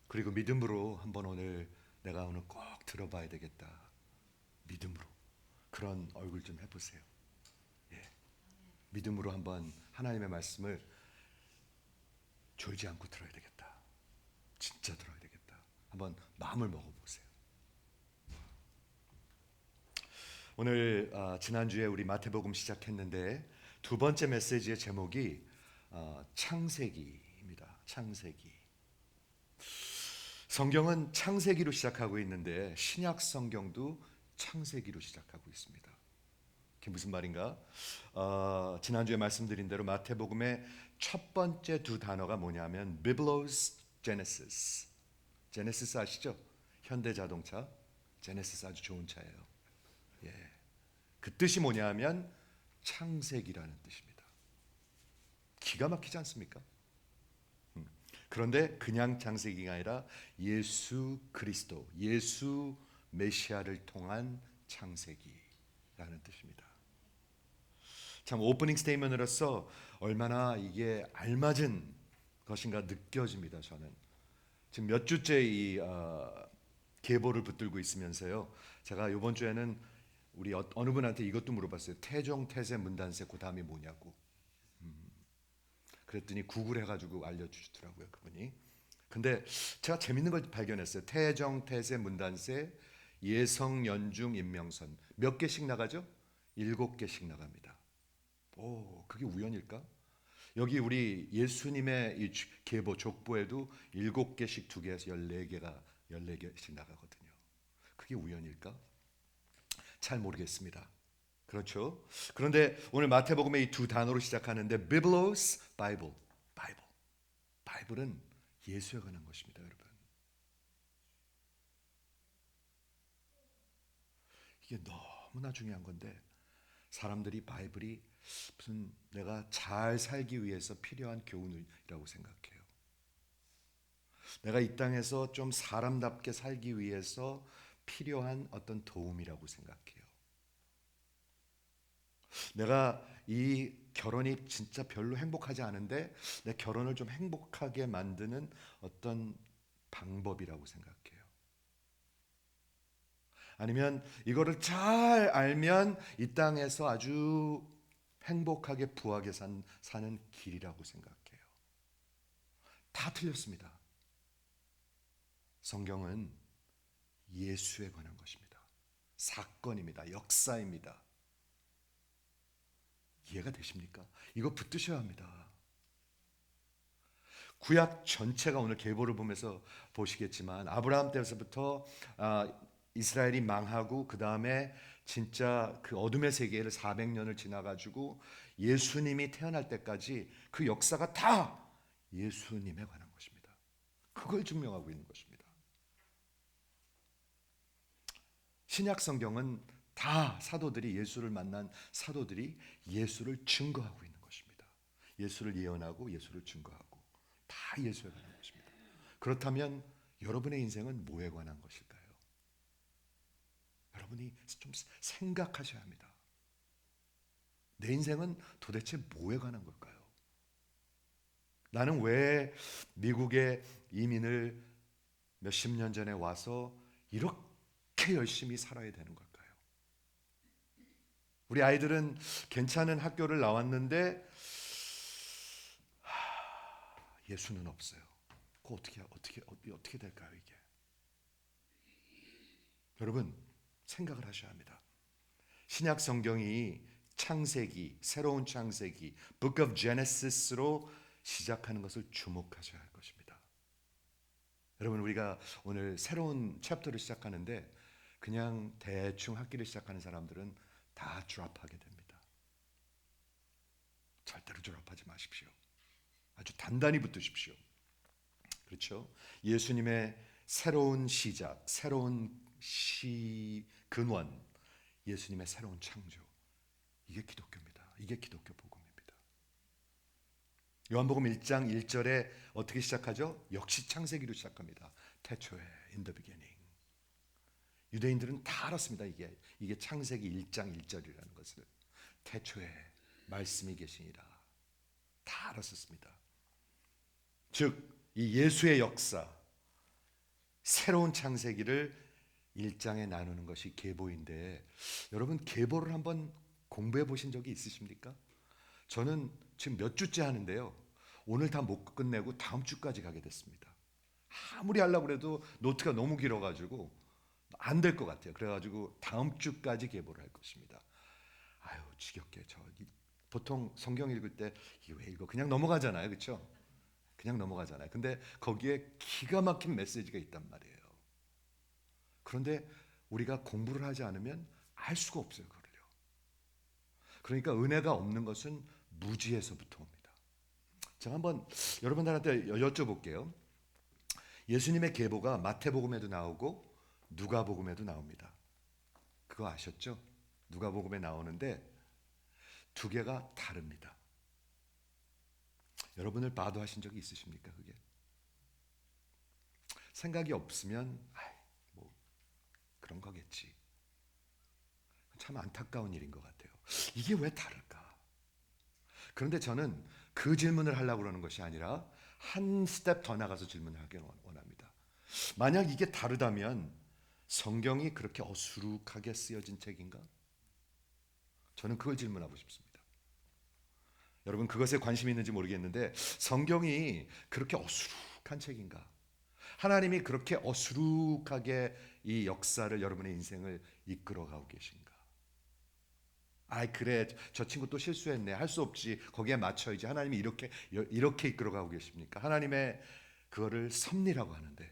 그리고 믿음으로 한번 내가 오늘 꼭 들어봐야 되겠다. 믿음으로 그런 얼굴 좀 해보세요. 예. 믿음으로 한번 하나님의 말씀을 졸지 않고 들어야 되겠다. 진짜 들어야 되겠다. 한번 마음을 먹어보세요. 오늘 지난주에 우리 마태복음 시작했는데 두 번째 메시지의 제목이 창세기입니다. 창세기. 성경은 창세기로 시작하고 있는데 신약 성경도 창세기로 시작하고 있습니다. 그게 무슨 말인가? 지난주에 말씀드린 대로 마태복음의 첫 번째 두 단어가 뭐냐면 Biblos Genesis. 제네시스 아시죠? 현대자동차 제네시스 아주 좋은 차예요. 예. 그 뜻이 뭐냐면 창세기라는 뜻입니다. 기가 막히지 않습니까? 그런데 그냥 창세기가 아니라 예수 그리스도, 예수 메시아를 통한 창세기라는 뜻입니다. 참 오프닝 스테이먼으로서 얼마나 이게 알맞은 것인가 느껴집니다. 저는 지금 몇 주째 이 계보를 붙들고 있으면서요. 제가 이번 주에는 우리 어느 분한테 이것도 물어봤어요. 태종, 태세, 문단세 그 다음이 뭐냐고. 그랬더니 구글 해가지고 알려주시더라고요, 그분이. 근데 제가 재밌는 걸 발견했어요. 태정, 태세, 문단세, 예성, 연중, 임명선 몇 개씩 나가죠? 7개씩 나갑니다. 오, 그게 우연일까? 여기 우리 예수님의 이 계보 족보에도 7개씩 2개에서 14개씩 나가거든요. 그게 우연일까? 잘 모르겠습니다. 그렇죠? 그런데 오늘 마태복음의 이 두 단어로 시작하는데 Biblos, Bible, Bible. 바이블은 예수에 관한 것입니다, 여러분. 이게 너무나 중요한 건데 사람들이 바이블이 무슨 내가 잘 살기 위해서 필요한 교훈이라고 생각해요. 내가 이 땅에서 좀 사람답게 살기 위해서 필요한 어떤 도움이라고 생각해요. 내가 이 결혼이 진짜 별로 행복하지 않은데 내 결혼을 좀 행복하게 만드는 어떤 방법이라고 생각해요. 아니면 이거를 잘 알면 이 땅에서 아주 행복하게 부하게 사는 길이라고 생각해요. 다 틀렸습니다. 성경은 예수에 관한 것입니다. 사건입니다. 역사입니다. 이해가 되십니까? 이거 붙드셔야 합니다. 구약 전체가 오늘 계보를 보면서 보시겠지만 아브라함 때부터 이스라엘이 망하고 그 다음에 진짜 그 어둠의 세계를 400년을 지나가지고 예수님이 태어날 때까지 그 역사가 다 예수님에 관한 것입니다. 그걸 증명하고 있는 것입니다. 신약 성경은 다 사도들이 예수를 만난 사도들이 예수를 증거하고 있는 것입니다. 예수를 예언하고 예수를 증거하고 다 예수에 관한 것입니다. 그렇다면 여러분의 인생은 뭐에 관한 것일까요? 여러분이 좀 생각하셔야 합니다. 내 인생은 도대체 뭐에 관한 걸까요? 나는 왜 미국에 이민을 몇십 년 전에 와서 이렇게 열심히 살아야 되는 걸까요? 우리 아이들은 괜찮은 학교를 나왔는데 예수는 없어요. 그거 어떻게 될까요, 이게? 여러분, 생각을 하셔야 합니다. 신약 성경이 창세기, 새로운 창세기, Book of Genesis로 시작하는 것을 주목하셔야 할 것입니다. 여러분, 우리가 오늘 새로운 챕터를 시작하는데 그냥 대충 학기를 시작하는 사람들은 다 드롭하게 됩니다. 절대로 드롭하지 마십시오. 아주 단단히 붙으십시오. 그렇죠? 예수님의 새로운 시작, 새로운 근원, 예수님의 새로운 창조. 이게 기독교입니다. 이게 기독교 복음입니다. 요한복음 1장 1절에 어떻게 시작하죠? 역시 창세기로 시작합니다. 태초에 in the beginning. 유대인들은 다 알았습니다. 이게 창세기 1장 1절이라는 것을. 태초에 말씀이 계시니라. 다 알았었습니다. 즉, 이 예수의 역사, 새로운 창세기를 1장에 나누는 것이 계보인데 여러분 계보를 한번 공부해 보신 적이 있으십니까? 저는 지금 몇 주째 하는데요. 오늘 다 못 끝내고 다음 주까지 가게 됐습니다. 아무리 하려고 그래도 노트가 너무 길어가지고 안 될 것 같아요. 그래가지고 다음 주까지 계보를 할 것입니다. 아유 지겹게 보통 성경 읽을 때 이거 왜 읽어? 그냥 넘어가잖아요, 그렇죠? 그냥 넘어가잖아요. 근데 거기에 기가 막힌 메시지가 있단 말이에요. 그런데 우리가 공부를 하지 않으면 알 수가 없어요, 그거를요. 그러니까 은혜가 없는 것은 무지에서부터 옵니다. 제가 한번 여러분들한테 여쭤볼게요. 예수님의 계보가 마태복음에도 나오고 누가복음에도 나옵니다. 그거 아셨죠? 누가복음에 나오는데 두 개가 다릅니다. 여러분을 바도하신 적이 있으십니까? 그게 생각이 없으면 뭐 그런 거겠지. 참 안타까운 일인 것 같아요. 이게 왜 다를까? 그런데 저는 그 질문을 하려고 그러는 것이 아니라 한 스텝 더 나가서 질문하기 원합니다. 만약 이게 다르다면 성경이 그렇게 어수룩하게 쓰여진 책인가? 저는 그걸 질문하고 싶습니다. 여러분 그것에 관심이 있는지 모르겠는데 성경이 그렇게 어수룩한 책인가? 하나님이 그렇게 어수룩하게 이 역사를 여러분의 인생을 이끌어가고 계신가? 아이 그래 저 친구 또 실수했네 할 수 없지 거기에 맞춰야지 하나님이 이렇게 이끌어가고 계십니까? 하나님의 그거를 섭리라고 하는데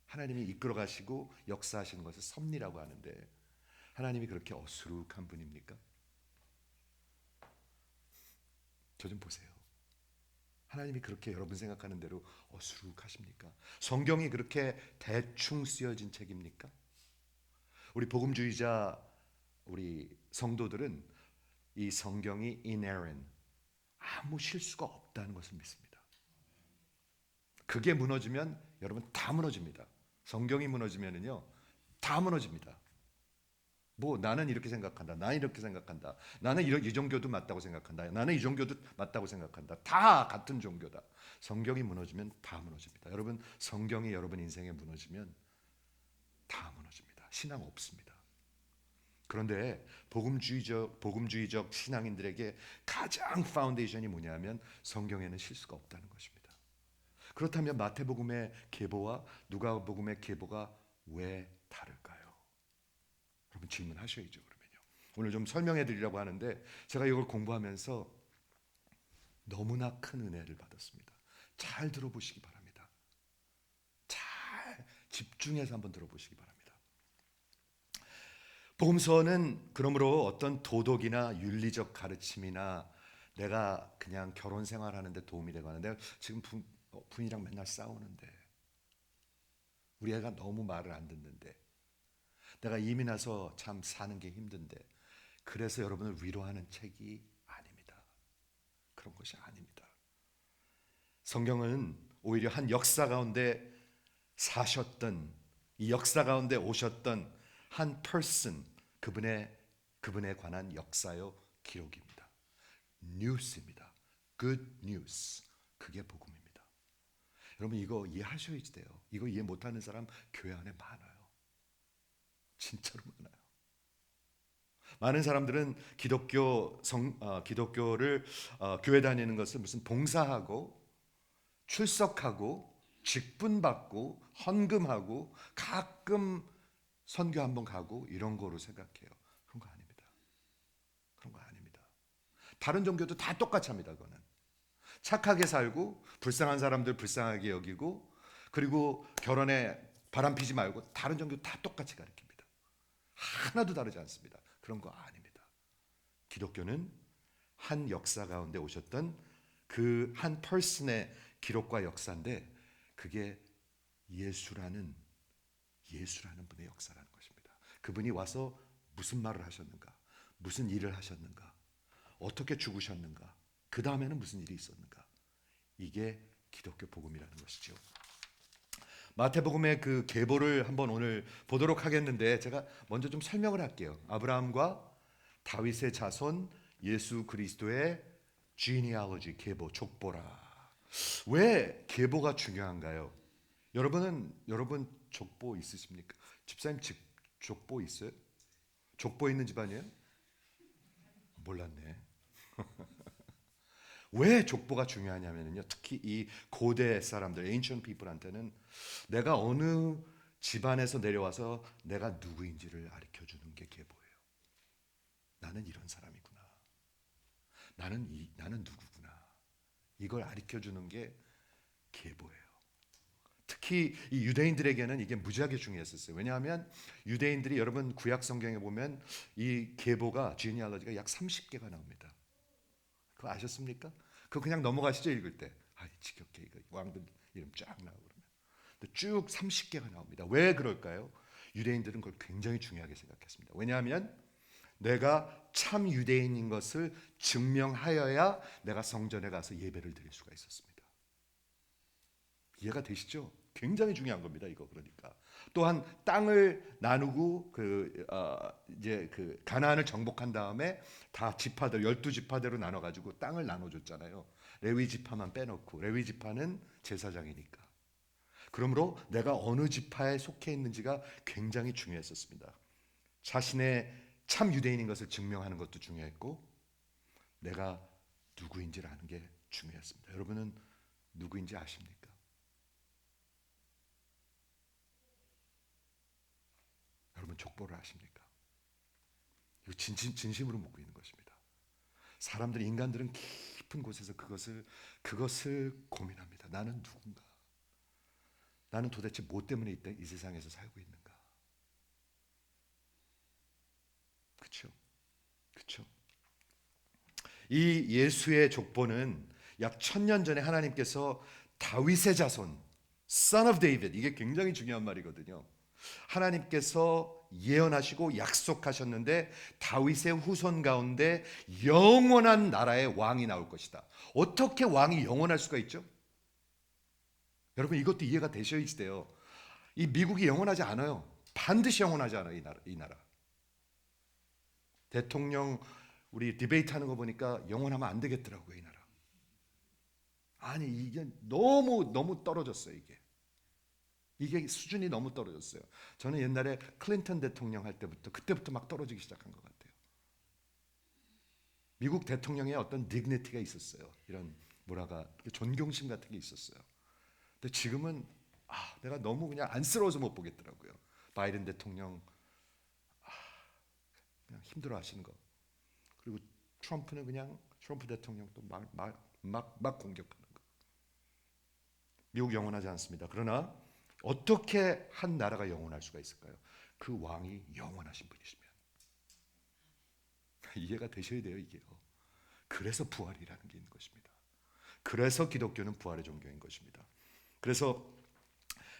하나님이 이끌어가시고 역사하시는 것을 섭리라고 하는데 하나님이 그렇게 어수룩한 분입니까? 저 좀 보세요. 하나님이 그렇게 여러분 생각하는 대로 어수룩하십니까? 성경이 그렇게 대충 쓰여진 책입니까? 우리 복음주의자 우리 성도들은 이 성경이 inerrant 아무 실수가 없다는 것을 믿습니다. 그게 무너지면 여러분 다 무너집니다. 성경이 무너지면은요 다 무너집니다. 뭐 나는 이렇게 생각한다. 나는 이렇게 생각한다. 나는 이 종교도 맞다고 생각한다. 나는 이 종교도 맞다고 생각한다. 다 같은 종교다. 성경이 무너지면 다 무너집니다. 여러분 성경이 여러분 인생에 무너지면 다 무너집니다. 신앙 없습니다. 그런데 복음주의적 신앙인들에게 가장 파운데이션이 뭐냐면 성경에는 실수가 없다는 것입니다. 그렇다면 마태복음의 계보와 누가복음의 계보가 왜 다를까요? 여러분 질문하셔야죠. 그러면요. 오늘 좀 설명해 드리려고 하는데 제가 이걸 공부하면서 너무나 큰 은혜를 받았습니다. 잘 들어보시기 바랍니다. 잘 집중해서 한번 들어보시기 바랍니다. 복음서는 그러므로 어떤 도덕이나 윤리적 가르침이나 내가 그냥 결혼 생활하는데 도움이 되거나 내가 지금 부인이랑 맨날 싸우는데 우리 애가 너무 말을 안 듣는데 내가 이민 와서 참 사는 게 힘든데 그래서 여러분을 위로하는 책이 아닙니다. 그런 것이 아닙니다. 성경은 오히려 한 역사 가운데 사셨던 이 역사 가운데 오셨던 한 person 그분에 관한 역사요 기록입니다. 뉴스입니다. good news. 그게 복음입니다. 여러분 이거 이해하셔야 돼요. 이거 이해 못하는 사람 교회 안에 많아요. 진짜로 많아요. 많은 사람들은 기독교를 교회 다니는 것을 무슨 봉사하고 출석하고 직분받고 헌금하고 가끔 선교 한번 가고 이런 거로 생각해요. 그런 거 아닙니다. 그런 거 아닙니다. 다른 종교도 다 똑같이 합니다. 그거는 착하게 살고 불쌍한 사람들 불쌍하게 여기고 그리고 결혼에 바람 피지 말고 다른 종교 다 똑같이 가르칩니다. 하나도 다르지 않습니다. 그런 거 아닙니다. 기독교는 한 역사 가운데 오셨던 그 한 퍼슨의 기록과 역사인데 그게 예수라는 분의 역사라는 것입니다. 그분이 와서 무슨 말을 하셨는가? 무슨 일을 하셨는가? 어떻게 죽으셨는가? 그 다음에는 무슨 일이 있었는가? 이게 기독교 복음이라는 것이죠. 마태복음의 그 계보를 한번 오늘 보도록 하겠는데 제가 먼저 좀 설명을 할게요. 아브라함과 다윗의 자손 예수 그리스도의 genealogy 계보 족보라. 왜 계보가 중요한가요? 여러분 족보 있으십니까? 집사님 족보 있어요? 족보 있는 집안이에요? 몰랐네. 왜 족보가 중요하냐면요. 특히 이 고대 사람들, ancient people한테는 내가 어느 집안에서 내려와서 내가 누구인지를 가르쳐 주는 게 계보예요. 나는 이런 사람이구나. 나는 누구구나. 이걸 가르쳐 주는 게 계보예요. 특히 이 유대인들에게는 이게 무지하게 중요했었어요. 왜냐하면 유대인들이 여러분 구약 성경에 보면 이 계보가 genealogy가 약 30개가 나옵니다. 그거 아셨습니까? 그거 그냥 넘어가시죠 읽을 때. 아, 지겹게 이거 왕들 이름 쫙 나오고 그러면. 근데 쭉 30개가 나옵니다. 왜 그럴까요? 유대인들은 그걸 굉장히 중요하게 생각했습니다. 왜냐하면 내가 참 유대인인 것을 증명하여야 내가 성전에 가서 예배를 드릴 수가 있었습니다. 이해가 되시죠? 굉장히 중요한 겁니다. 이거 그러니까. 또한 땅을 나누고 이제 그 가나안을 정복한 다음에 다 지파들 12지파대로 나눠 가지고 땅을 나눠 줬잖아요. 레위 지파만 빼놓고 레위 지파는 제사장이니까. 그러므로 내가 어느 지파에 속해 있는지가 굉장히 중요했었습니다. 자신의 참 유대인인 것을 증명하는 것도 중요했고 내가 누구인지를 아는 게 중요했습니다. 여러분은 누구인지 아십니까? 여러분 족보를 아십니까? 이거 진심으로 묻고 있는 것입니다. 사람들 인간들은 깊은 곳에서 그것을 고민합니다. 나는 누군가? 나는 도대체 뭐 때문에 이 세상에서 살고 있는가? 그렇죠? 그렇죠? 이 예수의 족보는 약 1000년 전에 하나님께서 다윗의 자손, Son of David, 이게 굉장히 중요한 말이거든요. 하나님께서 예언하시고 약속하셨는데 다윗의 후손 가운데 영원한 나라의 왕이 나올 것이다. 어떻게 왕이 영원할 수가 있죠? 여러분 이것도 이해가 되셔야지 돼요. 이 미국이 영원하지 않아요. 반드시 영원하지 않아요. 이 나라. 대통령 우리 디베이트 하는 거 보니까 영원하면 안 되겠더라고요. 이 나라. 아니 이게 너무 떨어졌어요. 이게 수준이 너무 떨어졌어요. 저는 옛날에 클린턴 대통령 할 때부터 그때부터 막 떨어지기 시작한 것 같아요. 미국 대통령의 어떤 디그니티가 있었어요. 이런 뭐랄까 존경심 같은 게 있었어요. 근데 지금은 내가 너무 그냥 안쓰러워서 못 보겠더라고요. 바이든 대통령 그냥 힘들어하시는 거. 그리고 트럼프는 그냥 트럼프 대통령 또 막 공격하는 거. 미국 영원하지 않습니다. 그러나 어떻게 한 나라가 영원할 수가 있을까요? 그 왕이 영원하신 분이시면. 이해가 되셔야 돼요, 이게요. 그래서 부활이라는 게 있는 것입니다. 그래서 기독교는 부활의 종교인 것입니다. 그래서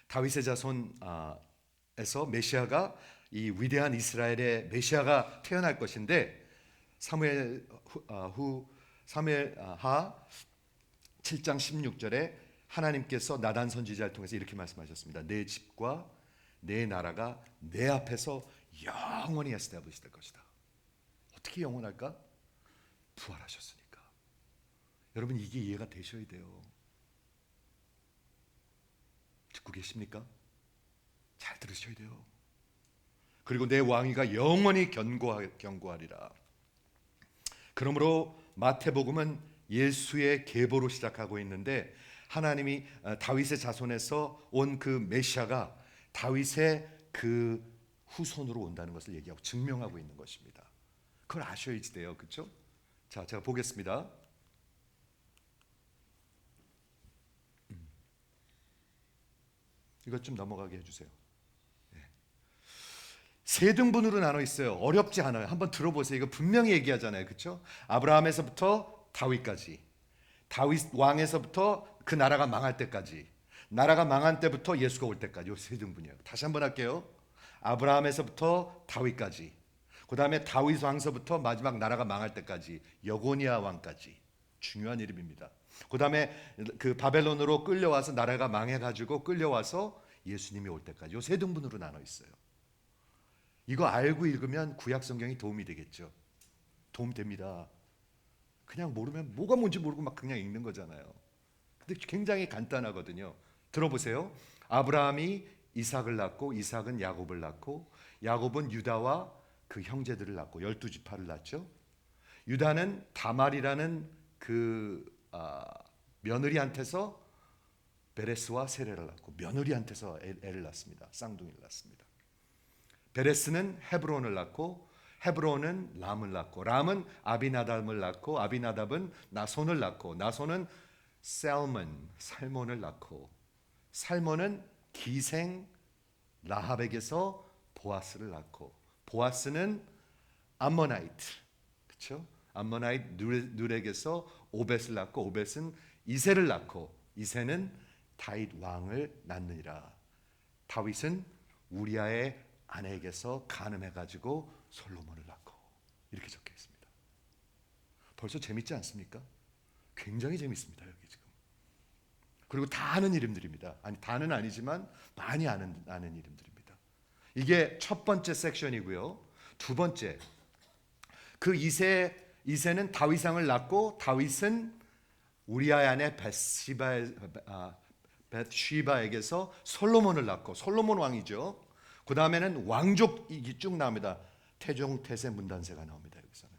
다윗의 자손에서 메시아가 이 위대한 이스라엘의 메시아가 태어날 것인데 사무엘하 7장 16절에 하나님께서 나단 선지자를 통해서 이렇게 말씀하셨습니다. 내 집과 내 나라가 내 앞에서 영원히 에스타블리시 될 것이다. 어떻게 영원할까? 부활하셨으니까. 여러분 이게 이해가 되셔야 돼요. 듣고 계십니까? 잘 들으셔야 돼요. 그리고 내 왕위가 영원히 견고하리라. 그러므로 마태복음은 예수의 계보로 시작하고 있는데 하나님이 다윗의 자손에서 온 그 메시아가 다윗의 그 후손으로 온다는 것을 얘기하고 증명하고 있는 것입니다. 그걸 아셔야지 돼요. 그렇죠? 자, 제가 보겠습니다. 이것 좀 넘어가게 해주세요. 세 등분으로 나눠 있어요. 어렵지 않아요. 한번 들어보세요. 이거 분명히 얘기하잖아요. 그렇죠? 아브라함에서부터 다윗까지. 다윗 왕에서부터 그 나라가 망할 때까지. 나라가 망한 때부터 예수가 올 때까지. 이 세 등분이에요. 다시 한번 할게요. 아브라함에서부터 다윗까지. 그다음에 다윗 왕서부터 마지막 나라가 망할 때까지. 여고니아 왕까지. 중요한 이름입니다. 그다음에 그 바벨론으로 끌려와서 나라가 망해 가지고 끌려와서 예수님이 올 때까지. 이 세 등분으로 나눠 있어요. 이거 알고 읽으면 구약 성경이 도움이 되겠죠. 도움 됩니다. 그냥 모르면 뭐가 뭔지 모르고 막 그냥 읽는 거잖아요. 근데 굉장히 간단하거든요. 들어보세요. 아브라함이 이삭을 낳고 이삭은 야곱을 낳고 야곱은 유다와 그 형제들을 낳고 12지파를 낳죠. 유다는 다말이라는 며느리한테서 베레스와 세레를 낳고 며느리한테서 애를 낳습니다. 쌍둥이를 낳습니다. 베레스는 헤브론을 낳고 헤브론은 람을 낳고 람은 아비나답을 낳고 아비나답은 나손을 낳고 나손은 살몬을 낳고 살몬은 기생 라합에게서 보아스를 낳고 보아스는 암모나이트 그렇죠? 암모나이트 누렉에서 오벳을 낳고 오벳은 이새를 낳고 이새는 다윗 왕을 낳느니라. 다윗은 우리아의 아내에게서 간음해가지고 솔로몬을 낳고 이렇게 적혀 있습니다. 벌써 재밌지 않습니까? 굉장히 재밌습니다. 여기 지금. 그리고 다 아는 이름들입니다. 아니 다는 아니지만 많이 아는 이름들입니다. 이게 첫 번째 섹션이고요. 두 번째 그 이새는 다윗 왕을 낳고 다윗은 우리아의 아내 벳시바에게서 솔로몬을 낳고 솔로몬 왕이죠. 그 다음에는 왕족이 쭉 나옵니다. 태종 태세 문단세가 나옵니다. 여기서는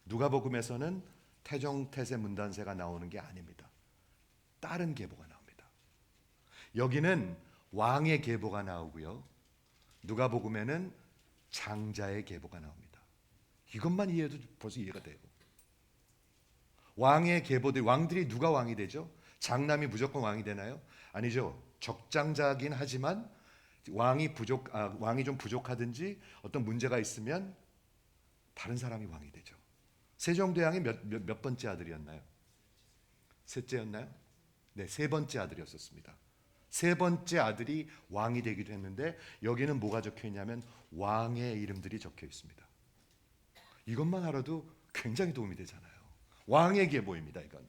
누가복음에서는 태종 태세 문단세가 나오는 게 아닙니다. 다른 계보가 나옵니다. 여기는 왕의 계보가 나오고요. 누가복음에는 장자의 계보가 나옵니다. 이것만 이해해도 벌써 이해가 돼요. 왕의 계보들 왕들이 누가 왕이 되죠? 장남이 무조건 왕이 되나요? 아니죠. 적장자긴 하지만 왕이 좀 부족하든지 어떤 문제가 있으면 다른 사람이 왕이 되죠. 세종대왕이 몇 번째 아들이었나요? 셋째였나요? 네, 세 번째 아들이었습니다. 세 번째 아들이 왕이 되기도 했는데 여기는 뭐가 적혀 있냐면 왕의 이름들이 적혀 있습니다. 이것만 알아도 굉장히 도움이 되잖아요. 왕의 계보입니다. 이건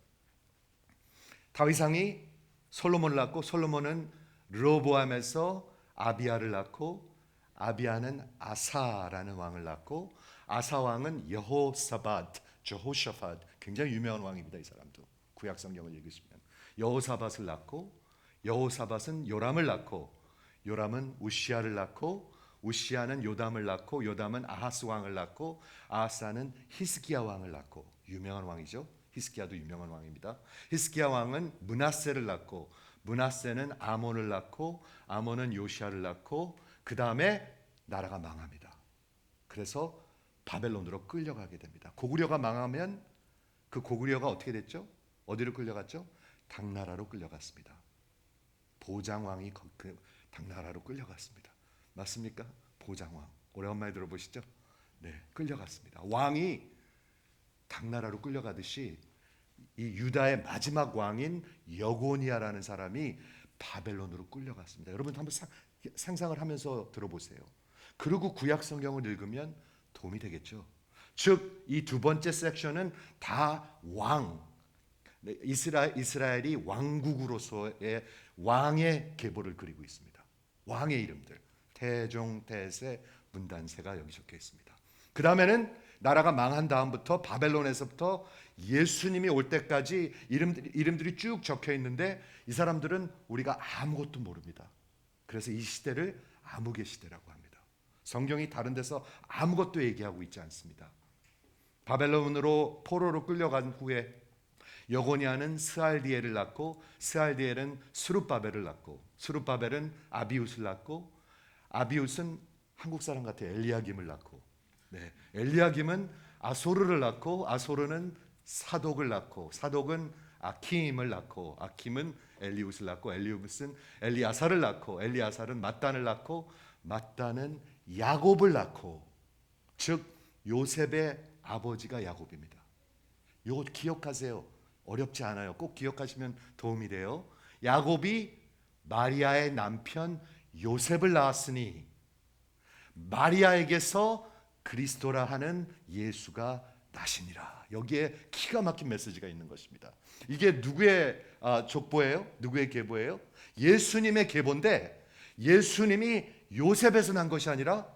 다윗 왕이 솔로몬을 낳고 솔로몬은 르호보암에서 아비야를 낳고 아비야는 아사라는 왕을 낳고 아사 왕은 여호샤밧 굉장히 유명한 왕입니다. 이 사람도 구약 성경을 읽으시면 여호사밧을 낳고 여호사밧은 요람을 낳고 요람은 우시아를 낳고 우시아는 요담을 낳고 요담은 아하스 왕을 낳고 아하스는 히스기야 왕을 낳고 유명한 왕이죠. 히스기야도 유명한 왕입니다. 히스기야 왕은 므낫세를 낳고 므낫세는 아몬을 낳고 아몬은 요시아를 낳고 그 다음에 나라가 망합니다. 그래서 바벨론으로 끌려가게 됩니다. 고구려가 망하면 그 고구려가 어떻게 됐죠? 어디로 끌려갔죠? 당나라로 끌려갔습니다. 보장왕이 그 당나라로 끌려갔습니다. 맞습니까? 보장왕 오래간만에 들어보시죠? 네, 끌려갔습니다. 왕이 당나라로 끌려가듯이 이 유다의 마지막 왕인 여고니아라는 사람이 바벨론으로 끌려갔습니다. 여러분 한번 상상을 하면서 들어보세요. 그리고 구약 성경을 읽으면 도움이 되겠죠. 즉 이 두 번째 섹션은 다 왕, 이스라엘이 왕국으로서의 왕의 계보를 그리고 있습니다. 왕의 이름들 태종, 태세, 문단세가 여기 적혀 있습니다. 그 다음에는 나라가 망한 다음부터 바벨론에서부터 예수님이 올 때까지 이름들이 쭉 적혀 있는데 이 사람들은 우리가 아무것도 모릅니다. 그래서 이 시대를 암흑의 시대라고 합니다. 성경이 다른 데서 아무것도 얘기하고 있지 않습니다. 바벨론으로 포로로 끌려간 후에 여고니아는 스알디엘을 낳고 스알디엘은 스룹바벨을 낳고 스룹바벨은 아비웃을 낳고 아비웃은 한국 사람 같아요. 엘리야김을 낳고 네, 엘리야김은 아소르를 낳고 아소르는 사독을 낳고 사독은 아킴을 낳고 아킴은 엘리웃을 낳고 엘리웃은 엘리아사를 낳고 엘리아사는 mat단을 낳고 mat단은 야곱을 낳고 즉 요셉의 아버지가 야곱입니다. 이거 기억하세요. 어렵지 않아요. 꼭 기억하시면 도움이 돼요. 야곱이 마리아의 남편 요셉을 낳았으니 마리아에게서 그리스도라 하는 예수가 나시니라. 여기에 기가 막힌 메시지가 있는 것입니다. 이게 누구의 족보예요? 누구의 계보예요? 예수님의 계보인데 예수님이 요셉에서 난 것이 아니라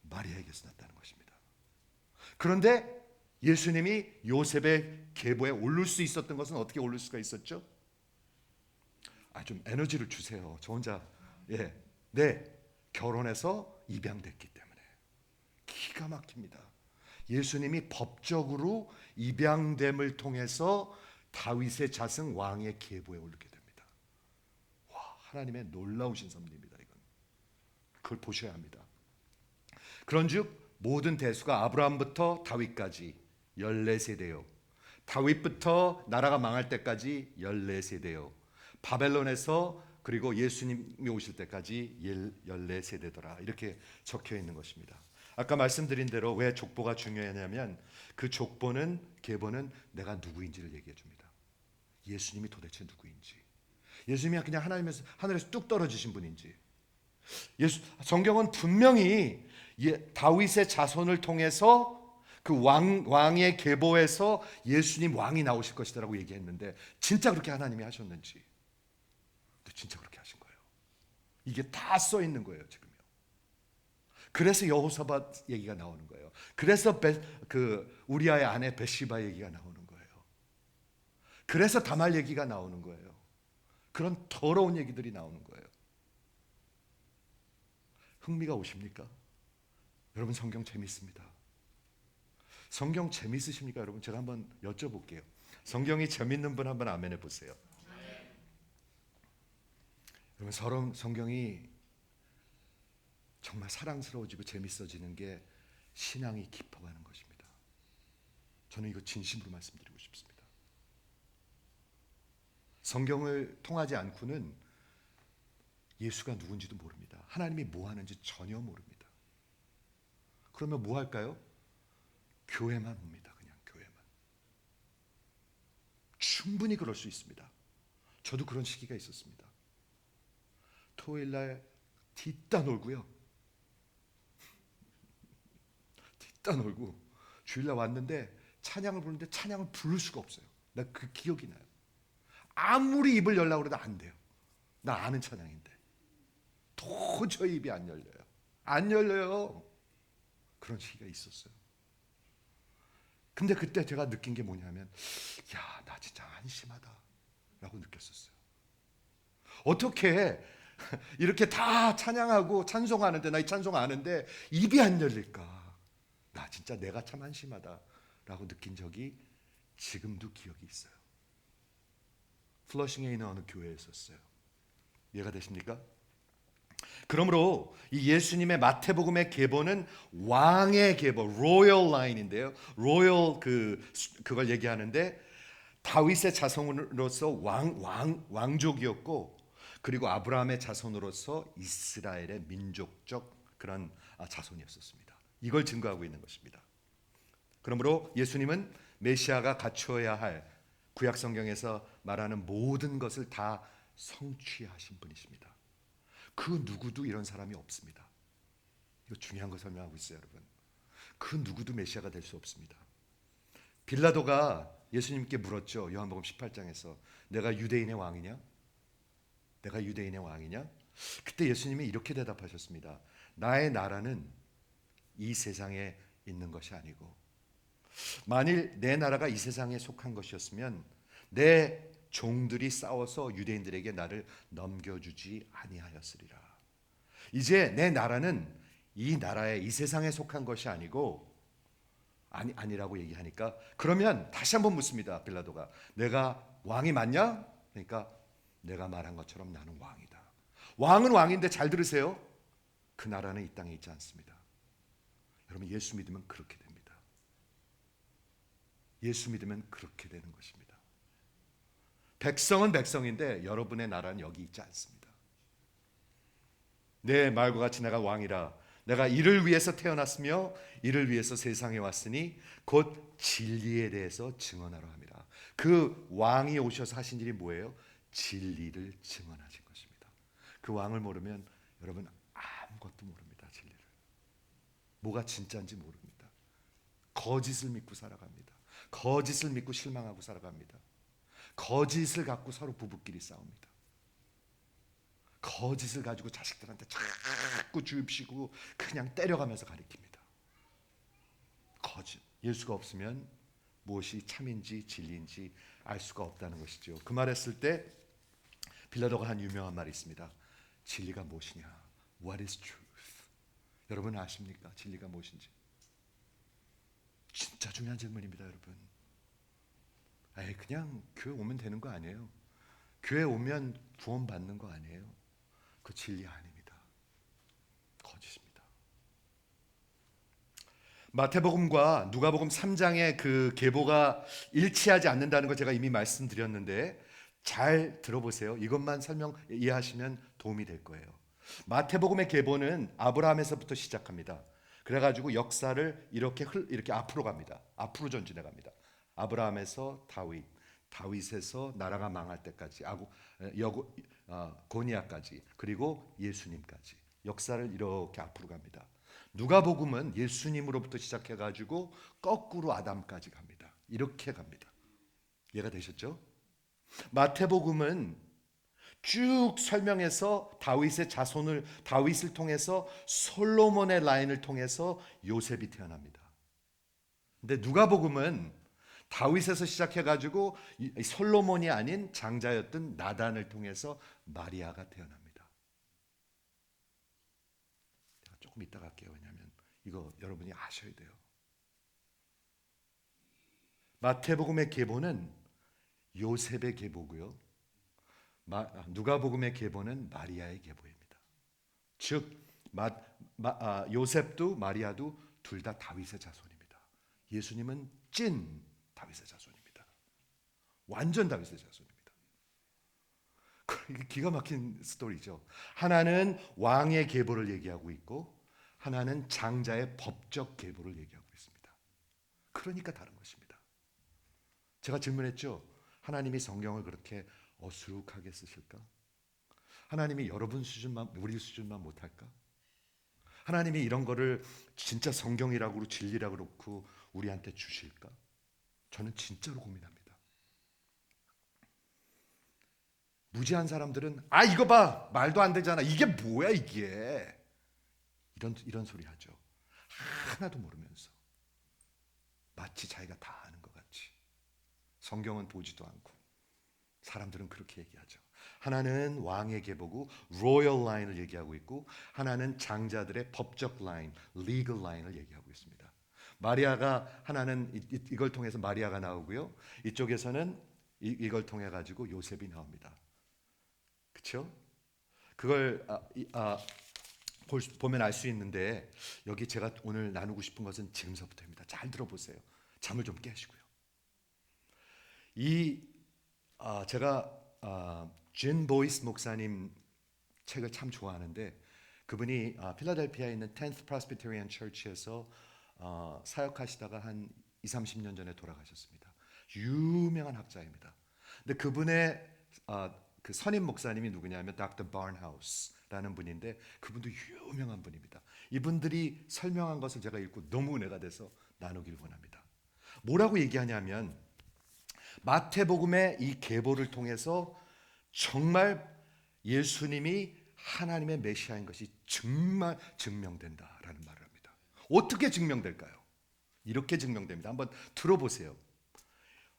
마리아에게서 났다는 것입니다. 그런데 예수님이 요셉의 계보에 오를 수 있었던 것은 어떻게 오를 수가 있었죠? 좀 에너지를 주세요. 저 혼자 예, 네, 결혼해서 입양됐기 때문에 기가 막힙니다. 예수님이 법적으로 입양됨을 통해서 다윗의 자승 왕의 계보에 오르게 됩니다. 와, 하나님의 놀라우신 섭리입니다. 이건 그걸 보셔야 합니다. 그런즉 모든 대수가 아브라함부터 다윗까지 14세대요. 다윗부터 나라가 망할 때까지 14세대요. 바벨론에서 그리고 예수님이 오실 때까지 14세대더라. 이렇게 적혀 있는 것입니다. 아까 말씀드린 대로 왜 족보가 중요하냐면 그 족보는 계보는 내가 누구인지를 얘기해 줍니다. 예수님이 도대체 누구인지. 예수님이 그냥 하늘에서 뚝 떨어지신 분인지. 성경은 분명히 다윗의 자손을 통해서 그 왕의 계보에서 예수님 왕이 나오실 것이라고 얘기했는데 진짜 그렇게 하나님이 하셨는지 진짜 그렇게 하신 거예요. 이게 다 써 있는 거예요 지금요. 그래서 여호사밧 얘기가 나오는 거예요. 그래서 우리아의 아내 벳시바 얘기가 나오는 거예요. 그래서 다말 얘기가 나오는 거예요. 그런 더러운 얘기들이 나오는 거예요. 흥미가 오십니까? 여러분 성경 재밌습니다. 성경 재밌으십니까 여러분? 제가 한번 여쭤볼게요. 성경이 재밌는 분 한번 아멘 해보세요. 여러분 성경이 정말 사랑스러워지고 재밌어지는 게 신앙이 깊어가는 것입니다. 저는 이거 진심으로 말씀드리고 싶습니다. 성경을 통하지 않고는 예수가 누군지도 모릅니다. 하나님이 뭐 하는지 전혀 모릅니다. 그러면 뭐 할까요? 교회만 옵니다. 그냥 교회만. 충분히 그럴 수 있습니다. 저도 그런 시기가 있었습니다. 토요일날 뒷다 놀고요. 뒷다 놀고 주일날 왔는데 찬양을 부르는데 찬양을 부를 수가 없어요. 나 그 기억이 나요. 아무리 입을 열라고 그래도 안 돼요. 나 아는 찬양인데 도저히 입이 안 열려요. 안 열려요. 그런 시기가 있었어요. 근데 그때 제가 느낀 게 뭐냐면 야, 나 진짜 안심하다 라고 느꼈었어요. 어떻게 이렇게 다 찬양하고 찬송하는데 나 이 찬송 아는데 입이 안 열릴까? 나 진짜 내가 참 안심하다 라고 느낀 적이 지금도 기억이 있어요. 플러싱에 있는 어느 교회에 있었어요. 이해가 되십니까? 그러므로 이 예수님의 마태복음의 계보는 왕의 계보, 로열 라인인데요. 로열 그걸 얘기하는데 다윗의 자손으로서 왕족이었고 그리고 아브라함의 자손으로서 이스라엘의 민족적 그런 자손이었습니다. 이걸 증거하고 있는 것입니다. 그러므로 예수님은 메시아가 갖추어야 할 구약 성경에서 말하는 모든 것을 다 성취하신 분이십니다. 그 누구도 이런 사람이 없습니다. 이거 중요한 거 설명하고 있어요, 여러분. 그 누구도 메시아가 될 수 없습니다. 빌라도가 예수님께 물었죠. 요한복음 18장에서 내가 유대인의 왕이냐? 내가 유대인의 왕이냐? 그때 예수님이 이렇게 대답하셨습니다. 나의 나라는 이 세상에 있는 것이 아니고 만일 내 나라가 이 세상에 속한 것이었으면 내 종들이 싸워서 유대인들에게 나를 넘겨주지 아니하였으리라. 이제 내 나라는 이 나라에 이 세상에 속한 것이 아니고 아니라고 얘기하니까 그러면 다시 한번 묻습니다. 빌라도가 내가 왕이 맞냐? 그러니까 내가 말한 것처럼 나는 왕이다. 왕은 왕인데 잘 들으세요. 그 나라는 이 땅에 있지 않습니다. 여러분 예수 믿으면 그렇게 됩니다. 예수 믿으면 그렇게 되는 것입니다. 백성은 백성인데 여러분의 나라는 여기 있지 않습니다. 내 말과 같이 내가 왕이라 내가 이를 위해서 태어났으며 이를 위해서 세상에 왔으니 곧 진리에 대해서 증언하러 합니다. 그 왕이 오셔서 하신 일이 뭐예요? 진리를 증언하신 것입니다. 그 왕을 모르면 여러분 아무것도 모릅니다. 진리를. 뭐가 진짜인지 모릅니다. 거짓을 믿고 살아갑니다. 거짓을 믿고 실망하고 살아갑니다. 거짓을 갖고 서로 부부끼리 싸웁니다. 거짓을 가지고 자식들한테 자꾸 주입시고 그냥 때려가면서 가리킵니다. 거짓. 예수가 없으면 무엇이 참인지 진리인지 알 수가 없다는 것이죠. 그 말했을 때 빌라도가 한 유명한 말이 있습니다. 진리가 무엇이냐? What is truth? 여러분 아십니까? 진리가 무엇인지. 진짜 중요한 질문입니다, 여러분. 그냥 교회 오면 되는 거 아니에요. 교회 오면 구원 받는 거 아니에요. 그 진리 아닙니다. 거짓입니다. 마태복음과 누가복음 3장의 그 계보가 일치하지 않는다는 거 제가 이미 말씀드렸는데 잘 들어보세요. 이것만 이해하시면 도움이 될 거예요. 마태복음의 계보는 아브라함에서부터 시작합니다. 그래가지고 역사를 이렇게 앞으로 갑니다. 앞으로 전진해 갑니다. 아브라함에서 다윗, 다윗에서 나라가 망할 때까지, 고니아까지, 그리고 예수님까지 역사를 이렇게 앞으로 갑니다. 누가복음은 예수님으로부터 시작해가지고 거꾸로 아담까지 갑니다. 이렇게 갑니다. 이해가 되셨죠? 마태복음은 쭉 설명해서 다윗을 통해서 솔로몬의 라인을 통해서 요셉이 태어납니다. 근데 누가복음은 다윗에서 시작해가지고 솔로몬이 아닌 장자였던 나단을 통해서 마리아가 태어납니다. 조금 이따 갈게요. 왜냐하면 이거 여러분이 아셔야 돼요. 마태복음의 계보는 요셉의 계보고요. 누가복음의 계보는 마리아의 계보입니다. 즉 요셉도 마리아도 둘 다 다윗의 자손입니다. 예수님은 찐 다윗의 자손입니다. 완전 다윗의 자손입니다. 기가 막힌 스토리죠. 하나는 왕의 계보를 얘기하고 있고 하나는 장자의 법적 계보를 얘기하고 있습니다. 그러니까 다른 것입니다. 제가 질문했죠. 하나님이 성경을 그렇게 어수룩하게 쓰실까? 하나님이 여러분 수준만, 우리 수준만 못할까? 하나님이 이런 거를 진짜 성경이라고 진리라고 그렇고 우리한테 주실까? 저는 진짜로 고민합니다. 무지한 사람들은 이거 봐, 말도 안 되잖아, 이게 뭐야 이게, 이런 소리 하죠. 하나도 모르면서 마치 자기가 다 아는 것 같이. 성경은 보지도 않고 사람들은 그렇게 얘기하죠. 하나는 왕의 계보고 로열 라인을 얘기하고 있고 하나는 장자들의 법적 라인, 리글 라인을 얘기하고 있습니다. 마리아가 하나는 이걸 통해서 마리아가 나오고요. 이쪽에서는 이걸 통해 가지고 요셉이 나옵니다. 그렇죠? 그걸 보면 알 수 있는데 여기 제가 오늘 나누고 싶은 것은 지금서부터입니다. 잘 들어보세요. 잠을 좀 깨시고요. 제가 진 보이스 목사님 책을 참 좋아하는데 그분이 필라델피아에 있는 10th Presbyterian Church에서 사역하시다가 한 20-30년 전에 돌아가셨습니다. 유명한 학자입니다. 근데 그분의 그 선임 목사님이 누구냐면 Dr. Barnhouse라는 분인데 그분도 유명한 분입니다. 이분들이 설명한 것을 제가 읽고 너무 은혜가 돼서 나누길 원합니다. 뭐라고 얘기하냐면 마태복음의 이 계보를 통해서 정말 예수님이 하나님의 메시아인 것이 정말 증명된다라는 말을 합니다. 어떻게 증명될까요? 이렇게 증명됩니다. 한번 들어보세요.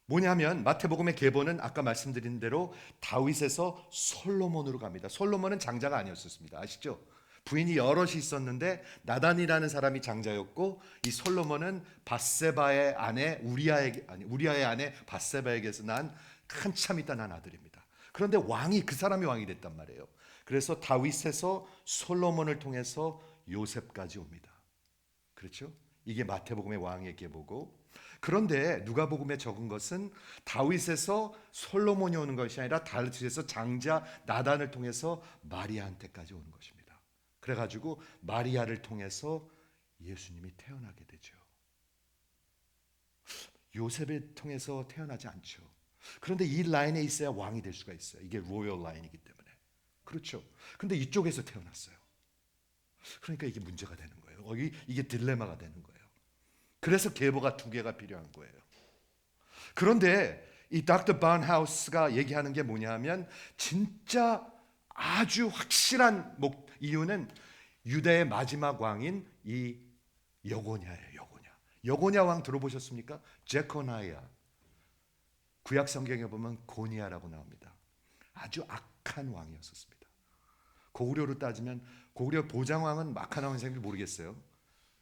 뭐냐면 마태복음의 계보는 아까 말씀드린 대로 다윗에서 솔로몬으로 갑니다. 솔로몬은 장자가 아니었습니다. 아시죠? 부인이 여럿이 있었는데 나단이라는 사람이 장자였고 이 솔로몬은 바세바의 아내 우리아의 아내 바세바에게서 난 한참 있다 난 아들입니다. 그런데 그 사람이 왕이 됐단 말이에요. 그래서 다윗에서 솔로몬을 통해서 요셉까지 옵니다. 그렇죠? 이게 마태복음의 왕의 계보고, 그런데 누가복음에 적은 것은 다윗에서 솔로몬이 오는 것이 아니라 다윗에서 장자 나단을 통해서 마리아한테까지 오는 것입니다. 그래가지고 마리아를 통해서 예수님이 태어나게 되죠. 요셉을 통해서 태어나지 않죠. 그런데 이 라인에 있어야 왕이 될 수가 있어요. 이게 로열 라인이기 때문에. 그렇죠. 근데 이쪽에서 태어났어요. 그러니까 이게 문제가 되는 거예요. 이게 딜레마가 되는 거예요. 그래서 계보가 2개가 필요한 거예요. 그런데 이 닥터 바운하우스가 얘기하는 게 뭐냐면 진짜 아주 확실한 이유는 유대의 마지막 왕인 이 여고냐예요. 여고냐 왕 들어보셨습니까? 제코나야. 구약 성경에 보면 고니아라고 나옵니다. 아주 악한 왕이었습니다. 고구려로 따지면 고구려 보장왕은 마카나온 생길 모르겠어요.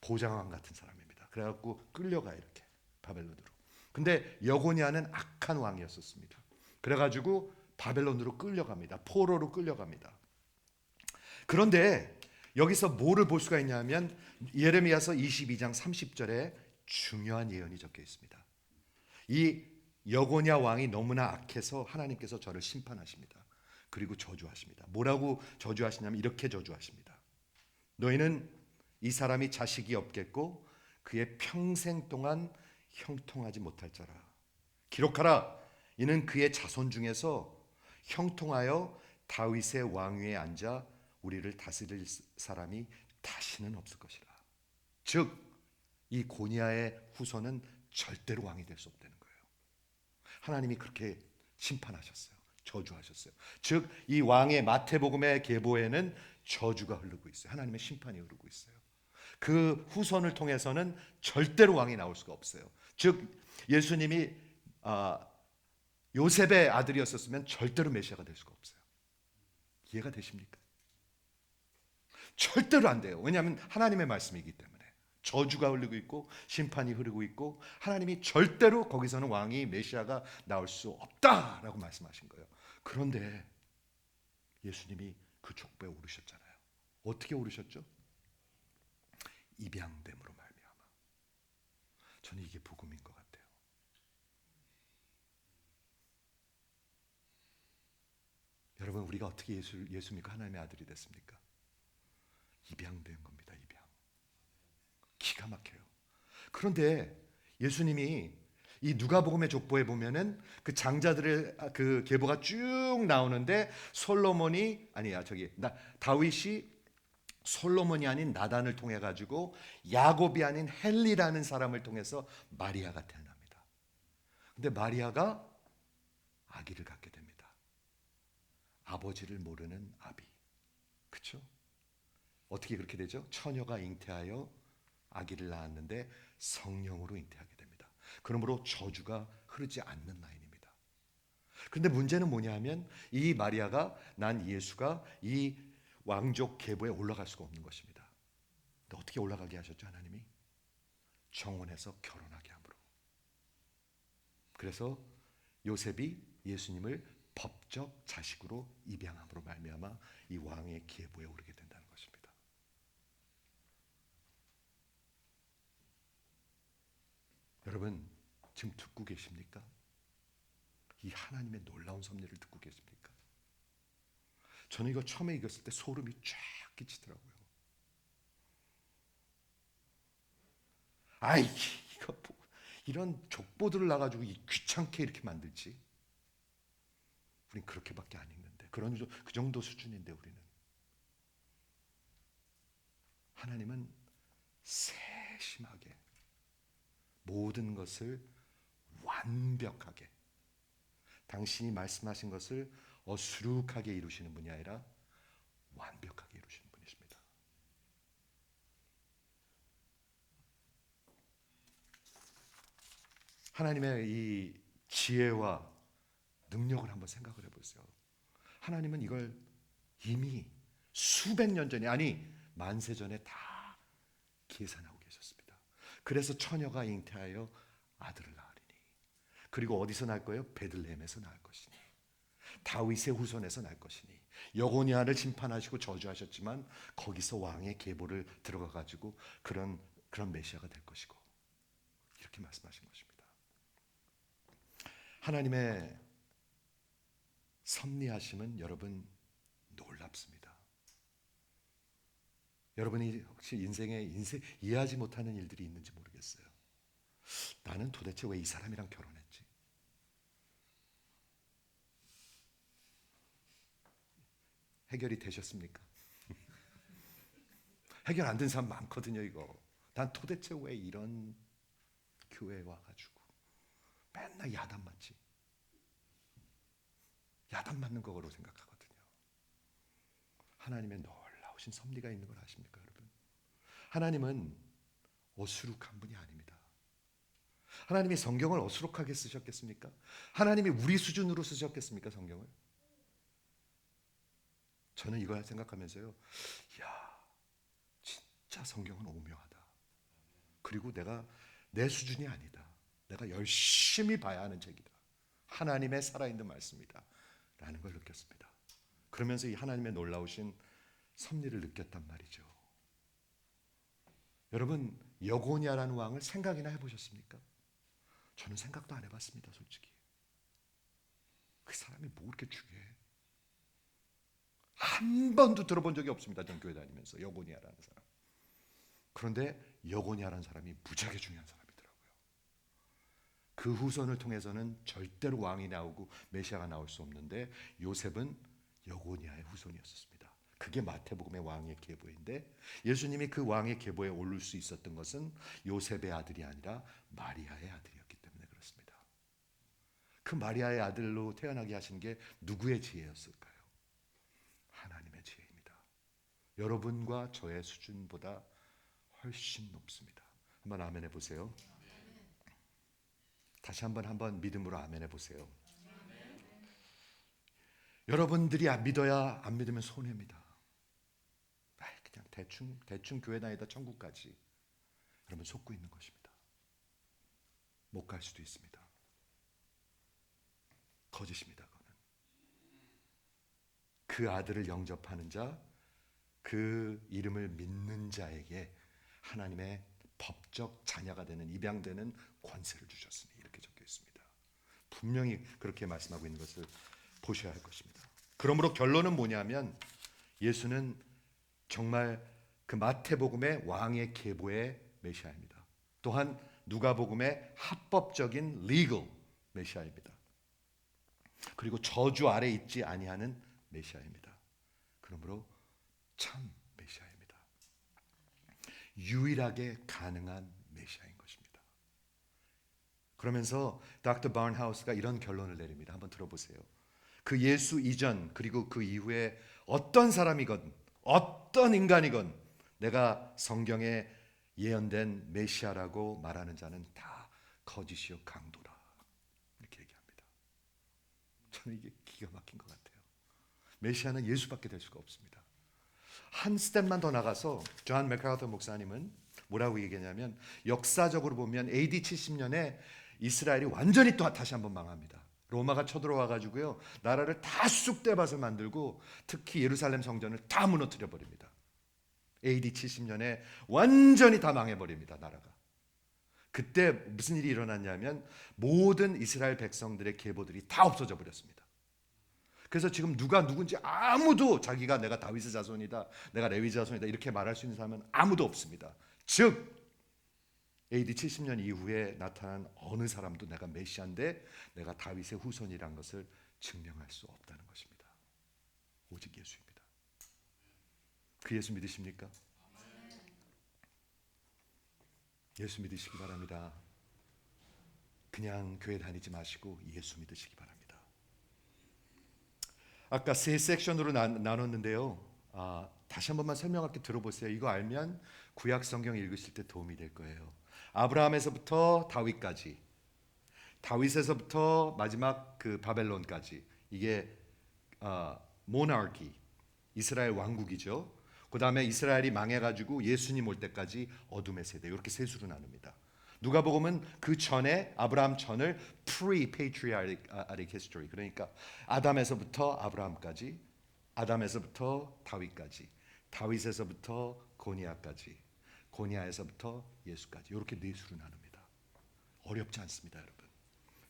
보장왕 같은 사람입니다. 그래갖고 끌려가 이렇게 바벨론으로. 근데 여고니아는 악한 왕이었었습니다. 그래가지고 바벨론으로 끌려갑니다. 포로로 끌려갑니다. 그런데 여기서 뭐를 볼 수가 있냐면 예레미야서 22장 30절에 중요한 예언이 적혀 있습니다. 이 여고냐 왕이 너무나 악해서 하나님께서 저를 심판하십니다. 그리고 저주하십니다. 뭐라고 저주하시냐면 이렇게 저주하십니다. 너희는 이 사람이 자식이 없겠고 그의 평생 동안 형통하지 못할 자라. 기록하라. 이는 그의 자손 중에서 형통하여 다윗의 왕위에 앉아 우리를 다스릴 사람이 다시는 없을 것이라. 즉 이 고니아의 후손은 절대로 왕이 될 수 없다는 거예요. 하나님이 그렇게 심판하셨어요. 저주하셨어요. 즉 이 왕의 마태복음의 계보에는 저주가 흐르고 있어요. 하나님의 심판이 흐르고 있어요. 그 후손을 통해서는 절대로 왕이 나올 수가 없어요. 즉 예수님이 요셉의 아들이었었으면 절대로 메시아가 될 수가 없어요. 이해가 되십니까? 절대로 안 돼요. 왜냐하면 하나님의 말씀이기 때문에. 저주가 흐르고 있고 심판이 흐르고 있고 하나님이 절대로 거기서는 왕이 메시아가 나올 수 없다라고 말씀하신 거예요. 그런데 예수님이 그 족보에 오르셨잖아요. 어떻게 오르셨죠? 입양됨으로 말미암아. 저는 이게 복음인 것 같아요. 여러분 우리가 어떻게 예수 믿고 하나님의 아들이 됐습니까? 입양된 겁니다. 입양. 기가 막혀요. 그런데 예수님이 이 누가복음의 족보에 보면은 그 장자들의 그 계보가 쭉 나오는데 다윗이 솔로몬이 아닌 나단을 통해 가지고 야곱이 아닌 헬리라는 사람을 통해서 마리아가 태어납니다. 근데 마리아가 아기를 갖게 됩니다. 아버지를 모르는 아비. 그렇죠? 어떻게 그렇게 되죠? 처녀가 잉태하여 아기를 낳았는데 성령으로 잉태하게 됩니다. 그러므로 저주가 흐르지 않는 라인입니다. 그런데 문제는 뭐냐면 이 마리아가 난 예수가 이 왕족 계보에 올라갈 수가 없는 것입니다. 근데 어떻게 올라가게 하셨죠? 하나님이 정원에서 결혼하게 함으로. 그래서 요셉이 예수님을 법적 자식으로 입양함으로 말미암아 이 왕의 계보에 오르게 된다는 것입니다. 여러분 지금 듣고 계십니까? 이 하나님의 놀라운 섭리를 듣고 계십니까? 저는 이거 처음에 읽었을 때 소름이 쫙 끼치더라고요. 아이 이거 이런 족보들을 놔가지고 귀찮게 이렇게 만들지. 우린 그렇게밖에 안 읽는데 그 정도 수준인데 우리는. 하나님은 세심하게 모든 것을 완벽하게 당신이 말씀하신 것을 어수룩하게 이루시는 분이 아니라 완벽하게 이루시는 분이십니다. 하나님의 이 지혜와 능력을 한번 생각을 해보세요. 하나님은 이걸 이미 수백 년 전에 아니 만세 전에 다 계산하고 계셨습니다. 그래서 처녀가 잉태하여 아들을 낳으리니 그리고 어디서 낳을 거예요? 베들레헴에서 낳을 것이니 다윗의 후손에서 날 것이니 여고니아를 심판하시고 저주하셨지만 거기서 왕의 계보를 들어가 가지고 그런 메시아가 될 것이고 이렇게 말씀하신 것입니다. 하나님의 섭리하심은 여러분 놀랍습니다. 여러분이 혹시 인생 이해하지 못하는 일들이 있는지 모르겠어요. 나는 도대체 왜 이 사람이랑 결혼했지? 해결이 되셨습니까? 해결 안 된 사람 많거든요. 이거 난 도대체 왜 이런 교회에 와가지고 맨날 야단 맞지? 야단 맞는 거로 생각하거든요. 하나님의 놀라우신 섭리가 있는 걸 아십니까, 여러분? 하나님은 어수룩한 분이 아닙니다. 하나님이 성경을 어수룩하게 쓰셨겠습니까? 하나님이 우리 수준으로 쓰셨겠습니까, 성경을? 저는 이걸 생각하면서요, 야, 진짜 성경은 오묘하다. 그리고 내가 내 수준이 아니다. 내가 열심히 봐야 하는 책이다. 하나님의 살아있는 말씀이다. 라는 걸 느꼈습니다. 그러면서 이 하나님의 놀라우신 섭리를 느꼈단 말이죠. 여러분, 여고냐라는 왕을 생각이나 해보셨습니까? 저는 생각도 안 해봤습니다, 솔직히. 그 사람이 뭐 그렇게 중요해? 한 번도 들어본 적이 없습니다. 전 교회 다니면서 여고냐라는 사람. 그런데 여고냐라는 사람이 무지하게 중요한 사람이더라고요. 그 후손을 통해서는 절대로 왕이 나오고 메시아가 나올 수 없는데 요셉은 여고냐의 후손이었습니다. 그게 마태복음의 왕의 계보인데 예수님이 그 왕의 계보에 오를 수 있었던 것은 요셉의 아들이 아니라 마리아의 아들이었기 때문에 그렇습니다. 그 마리아의 아들로 태어나게 하신 게 누구의 지혜였을까요? 하나님의 지혜입니다. 여러분과 저의 수준보다 훨씬 높습니다. 한번 아멘 해보세요. 다시 한번 믿음으로 아멘 해보세요. 여러분들이 믿어야 안 믿으면 손해입니다. 그냥 대충 교회 다니다 천국까지 여러분 속고 있는 것입니다. 못 갈 수도 있습니다. 거짓입니다. 그거는. 그 아들을 영접하는 자, 그 이름을 믿는 자에게 하나님의 법적 자녀가 되는 입양되는 권세를 주셨으니 이렇게 적혀 있습니다. 분명히 그렇게 말씀하고 있는 것을 보셔야 할 것입니다. 그러므로 결론은 뭐냐면 예수는 정말 그 마태복음의 왕의 계보의 메시아입니다. 또한 누가복음의 합법적인 legal 메시아입니다. 그리고 저주 아래 있지 아니하는 메시아입니다. 그러므로 참 메시아입니다. 유일하게 가능한 메시아인 것입니다. 그러면서 닥터 바운하우스가 이런 결론을 내립니다. 한번 들어보세요. 그 예수 이전 그리고 그 이후에 어떤 사람이건 어떤 인간이건 내가 성경에 예언된 메시아라고 말하는 자는 다 거짓이요 강도라 이렇게 얘기합니다. 저는 이게 기가 막힌 것 같아요. 메시아는 예수밖에 될 수가 없습니다. 한 스텝만 더 나가서 존 맥카터 목사님은 뭐라고 얘기하냐면 역사적으로 보면 AD 70년에 이스라엘이 완전히 또 다시 한번 망합니다. 로마가 쳐들어와 가지고요 나라를 다 쑥대밭을 만들고 특히 예루살렘 성전을 다 무너뜨려 버립니다. AD 70년에 완전히 다 망해버립니다. 나라가. 그때 무슨 일이 일어났냐면 모든 이스라엘 백성들의 계보들이 다 없어져 버렸습니다. 그래서 지금 누가 누군지 아무도 자기가 내가 다윗의 자손이다, 내가 레위 자손이다 이렇게 말할 수 있는 사람은 아무도 없습니다. 즉 AD 70년 이후에 나타난 어느 사람도 내가 메시아인데 내가 다윗의 후손이란 것을 증명할 수 없다는 것입니다. 오직 예수입니다. 그 예수 믿으십니까? 예수 믿으시기 바랍니다. 그냥 교회 다니지 마시고 예수 믿으시기 바랍니다. 아까 세 섹션으로 나눴는데요. 다시 한 번만 설명할게 들어보세요. 이거 알면 구약 성경 읽으실 때 도움이 될 거예요. 아브라함에서부터 다윗까지, 다윗에서부터 마지막 그 바벨론까지 이게 모나르키 이스라엘 왕국이죠. 그 다음에 이스라엘이 망해가지고 예수님 올 때까지 어둠의 세대 이렇게 세 수로 나눕니다. 누가복음은 그 전에 아브라함 전을 pre-patriarchic history 그러니까 아담에서부터 아브라함까지, 아담에서부터 다윗까지, 다윗에서부터 고니아까지, 고니아에서부터 예수까지 이렇게 네 수로 나눕니다. 어렵지 않습니다, 여러분.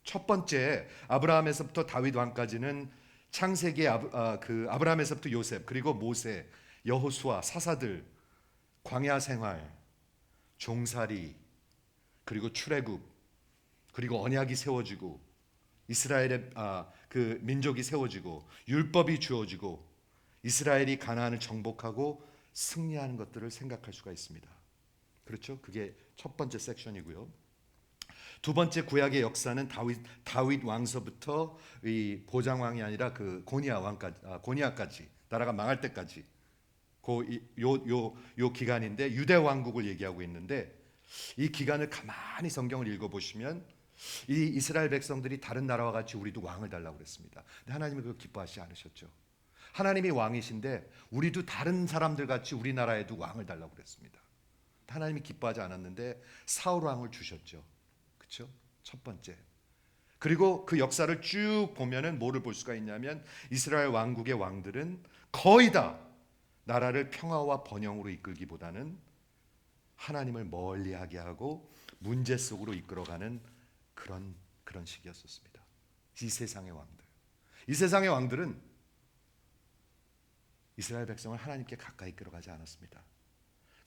첫 번째 아브라함에서부터 다윗 왕까지는 창세기 아브라함에서부터 요셉 그리고 모세, 여호수아, 사사들, 광야 생활, 종살이 그리고 출애굽 그리고 언약이 세워지고 이스라엘의 그 민족이 세워지고 율법이 주어지고 이스라엘이 가나안을 정복하고 승리하는 것들을 생각할 수가 있습니다. 그렇죠? 그게 첫 번째 섹션이고요. 두 번째 구약의 역사는 다윗 왕서부터 이 보장왕이 아니라 그 고니아까지 나라가 망할 때까지 요 기간인데 유대 왕국을 얘기하고 있는데 이 기간을 가만히 성경을 읽어보시면 이 이스라엘 백성들이 다른 나라와 같이 우리도 왕을 달라고 그랬습니다. 근데 하나님이 그거 기뻐하시지 않으셨죠. 하나님이 왕이신데 우리도 다른 사람들 같이 우리나라에도 왕을 달라고 그랬습니다. 하나님이 기뻐하지 않았는데 사울 왕을 주셨죠. 그렇죠? 첫 번째. 그리고 그 역사를 쭉 보면은 뭐를 볼 수가 있냐면 이스라엘 왕국의 왕들은 거의 다 나라를 평화와 번영으로 이끌기보다는 하나님을 멀리하게 하고 문제 속으로 이끌어가는 그런 시기였었습니다. 이 세상의 왕들. 이 세상의 왕들은 이스라엘 백성을 하나님께 가까이 끌어가지 않았습니다.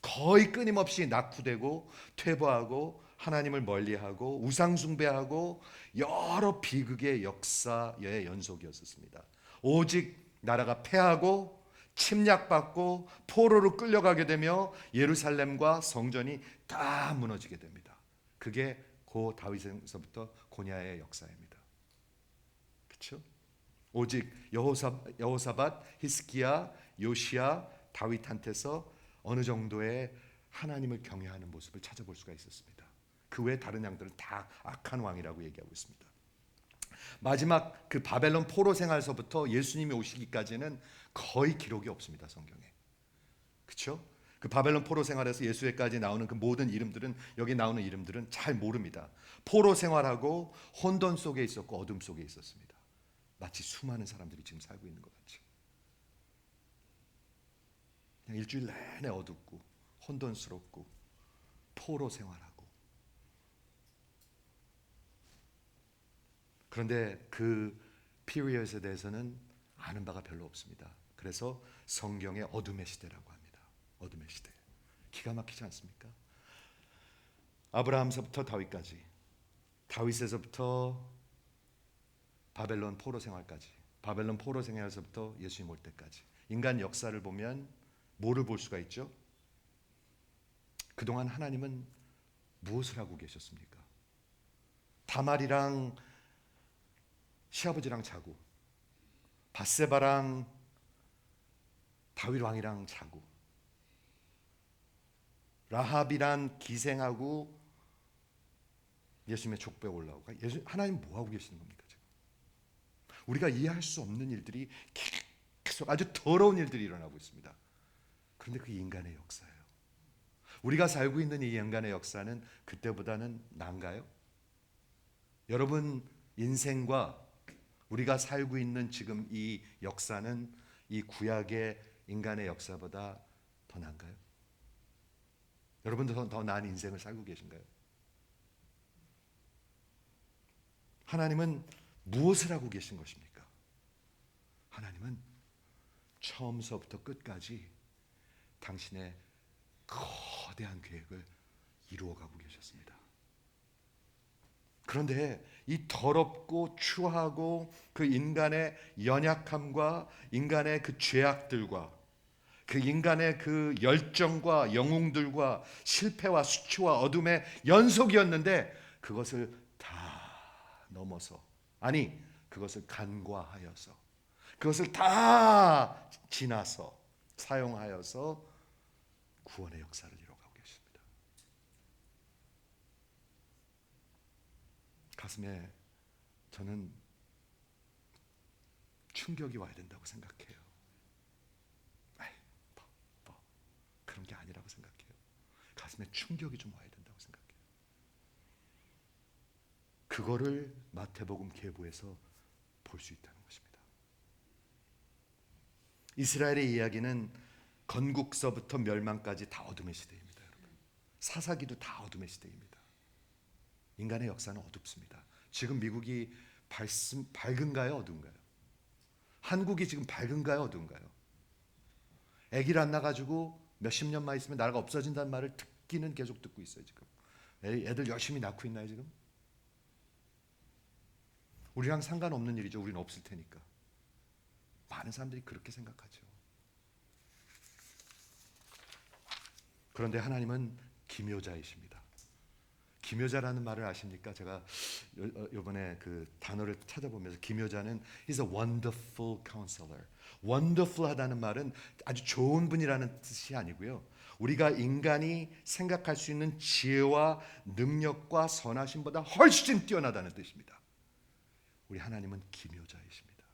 거의 끊임없이 낙후되고 퇴보하고 하나님을 멀리하고 우상숭배하고 여러 비극의 역사의 연속이었습니다. 오직 나라가 패하고 침략받고 포로로 끌려가게 되며 예루살렘과 성전이 다 무너지게 됩니다. 그게 고 다윗에서부터 고냐의 역사입니다. 그렇죠? 오직 여호사밧, 히스기야, 요시야, 다윗한테서 어느 정도의 하나님을 경외하는 모습을 찾아볼 수가 있었습니다. 그 외 다른 양들은 다 악한 왕이라고 얘기하고 있습니다. 마지막 그 바벨론 포로 생활서부터 예수님이 오시기까지는 거의 기록이 없습니다. 성경에. 그렇죠? 그 바벨론 포로 생활에서 예수에까지 나오는 그 모든 이름들은 여기 나오는 이름들은 잘 모릅니다. 포로 생활하고 혼돈 속에 있었고 어둠 속에 있었습니다. 마치 수많은 사람들이 지금 살고 있는 것 같죠. 그냥 일주일 내내 어둡고 혼돈스럽고 포로 생활하고. 그런데 그 피리어드에 대해서는 아는 바가 별로 없습니다. 그래서 성경의 어둠의 시대라고 합니다. 어둠의 시대. 기가 막히지 않습니까? 아브라함서부터 다윗까지, 다윗에서부터 바벨론 포로 생활까지, 바벨론 포로 생활에서부터 예수님 올 때까지 인간 역사를 보면 뭐를 볼 수가 있죠? 그동안 하나님은 무엇을 하고 계셨습니까? 다말이랑 시아버지랑 자고 밧세바랑 다윗 왕이랑 자고 라합이란 기생하고 예수님의 족보에 올라오고 하나님 뭐 하고 계시는 겁니까 지금? 우리가 이해할 수 없는 일들이 계속 아주 더러운 일들이 일어나고 있습니다. 그런데 그 인간의 역사예요. 우리가 살고 있는 이 인간의 역사는 그때보다는 나은가요? 여러분 인생과 우리가 살고 있는 지금 이 역사는 이 구약의 인간의 역사보다 더 나은가요? 여러분도 더 나은 인생을 살고 계신가요? 하나님은 무엇을 하고 계신 것입니까? 하나님은 처음서부터 끝까지 당신의 거대한 계획을 이루어가고 계셨습니다. 그런데 이 더럽고 추하고 그 인간의 연약함과 인간의 그 죄악들과 그 인간의 그 열정과 영웅들과 실패와 수치와 어둠의 연속이었는데 그것을 다 넘어서 아니 그것을 간과하여서 그것을 다 지나서 사용하여서 구원의 역사를 이뤄가고 계십니다. 가슴에 저는 충격이 와야 된다고 생각해요. 그런 게 아니라고 생각해요. 가슴에 충격이 좀 와야 된다고 생각해요. 그거를 마태복음 계보에서 볼 수 있다는 것입니다. 이스라엘의 이야기는 건국서부터 멸망까지 다 어둠의 시대입니다. 여러분. 사사기도 다 어둠의 시대입니다. 인간의 역사는 어둡습니다. 지금 미국이 밝은가요? 어두운가요? 한국이 지금 밝은가요? 어두운가요? 아기를 안 낳아가지고 몇십 년만 있으면 나라가 없어진다는 말을 듣기는 계속 듣고 있어요. 지금 애들 열심히 낳고 있나요? 지금? 우리랑 상관없는 일이죠. 우리는 없을 테니까. 많은 사람들이 그렇게 생각하죠. 그런데 하나님은 기묘자이십니다. 기묘자라는 말을 아십니까? 제가 이번에 그 단어를 찾아보면서 기묘자는 He's a wonderful counselor. wonderful하다는 말은 아주 좋은 분이라는 뜻이 아니고요. 우리가 인간이 생각할 수 있는 지혜와 능력과 선하심보다 훨씬 뛰어나다는 뜻입니다. 우리 하나님은 기묘자이십니다.